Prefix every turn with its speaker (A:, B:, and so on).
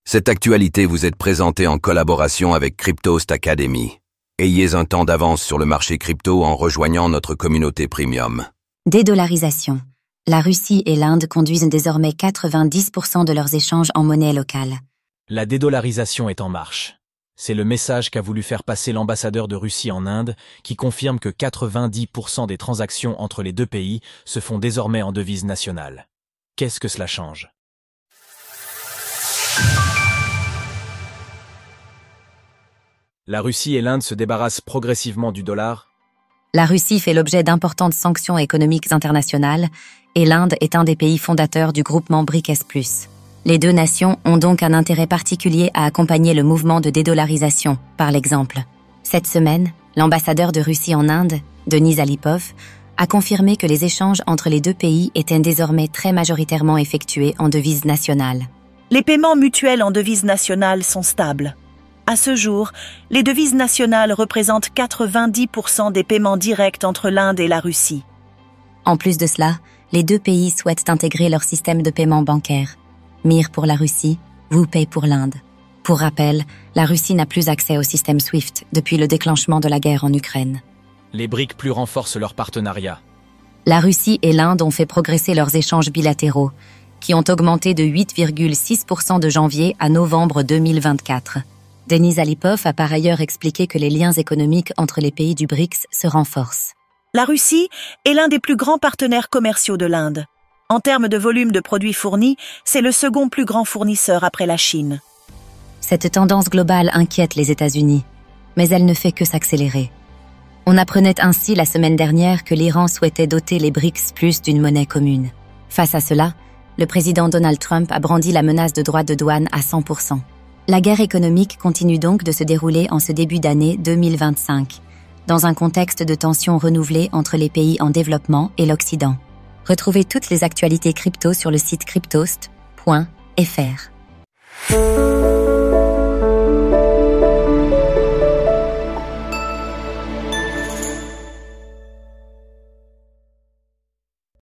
A: Cette actualité vous est présentée en collaboration avec Cryptost Academy. Ayez un temps d'avance sur le marché crypto en rejoignant notre communauté premium.
B: Dédollarisation. La Russie et l'Inde conduisent désormais 90% de leurs échanges en monnaie locale.
C: La dédollarisation est en marche. C'est le message qu'a voulu faire passer l'ambassadeur de Russie en Inde, qui confirme que 90% des transactions entre les deux pays se font désormais en devise nationale. Qu'est-ce que cela change ? La Russie et l'Inde se débarrassent progressivement du dollar.
B: La Russie fait l'objet d'importantes sanctions économiques internationales et l'Inde est un des pays fondateurs du groupement BRICS+. Les deux nations ont donc un intérêt particulier à accompagner le mouvement de dédollarisation, par l'exemple. Cette semaine, l'ambassadeur de Russie en Inde, Denis Alipov, a confirmé que les échanges entre les deux pays étaient désormais très majoritairement effectués en devise nationale.
D: Les paiements mutuels en devise nationale sont stables. À ce jour, les devises nationales représentent 90% des paiements directs entre l'Inde et la Russie.
B: En plus de cela, les deux pays souhaitent intégrer leur système de paiement bancaire. Mir pour la Russie, WuPay pour l'Inde. Pour rappel, la Russie n'a plus accès au système SWIFT depuis le déclenchement de la guerre en Ukraine.
C: Les BRICS renforcent leur partenariat.
B: La Russie et l'Inde ont fait progresser leurs échanges bilatéraux, qui ont augmenté de 8,6% de janvier à novembre 2024. Denis Alipov a par ailleurs expliqué que les liens économiques entre les pays du BRICS se renforcent.
D: La Russie est l'un des plus grands partenaires commerciaux de l'Inde. En termes de volume de produits fournis, c'est le second plus grand fournisseur après la Chine.
B: Cette tendance globale inquiète les États-Unis, mais elle ne fait que s'accélérer. On apprenait ainsi la semaine dernière que l'Iran souhaitait doter les BRICS+ d'une monnaie commune. Face à cela, le président Donald Trump a brandi la menace de droits de douane à 100%. La guerre économique continue donc de se dérouler en ce début d'année 2025, dans un contexte de tensions renouvelées entre les pays en développement et l'Occident. Retrouvez toutes les actualités crypto sur le site cryptost.fr.